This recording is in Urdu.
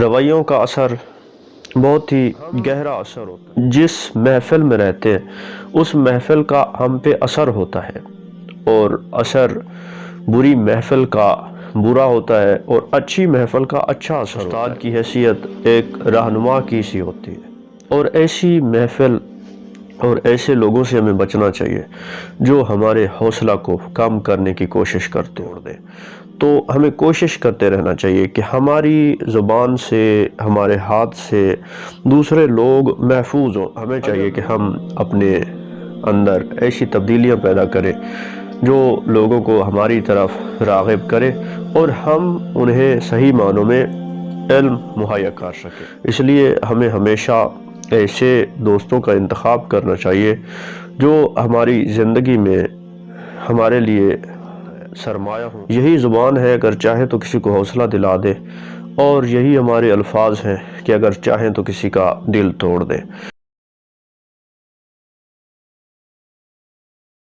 رویوں کا اثر بہت ہی گہرا اثر ہوتا ہے۔ جس محفل میں رہتے ہیں اس محفل کا ہم پہ اثر ہوتا ہے، اور اثر بری محفل کا برا ہوتا ہے اور اچھی محفل کا اچھا اثر ہوتا ہے۔ استاد کی حیثیت ایک رہنما کی سی ہوتی ہے، اور ایسی محفل اور ایسے لوگوں سے ہمیں بچنا چاہیے جو ہمارے حوصلہ کو کم کرنے کی کوشش کرتے ہیں۔ تو ہمیں کوشش کرتے رہنا چاہیے کہ ہماری زبان سے، ہمارے ہاتھ سے دوسرے لوگ محفوظ ہوں۔ ہمیں چاہیے کہ ہم اپنے اندر ایسی تبدیلیاں پیدا کریں جو لوگوں کو ہماری طرف راغب کرے، اور ہم انہیں صحیح معنوں میں علم مہیا کر سکیں۔ اس لیے ہمیں ہمیشہ ایسے دوستوں کا انتخاب کرنا چاہیے جو ہماری زندگی میں ہمارے لیے سرمایہ ہوں۔ یہی زبان ہے اگر چاہے تو کسی کو حوصلہ دلا دے، اور یہی ہمارے الفاظ ہیں کہ اگر چاہیں تو کسی کا دل توڑ دے۔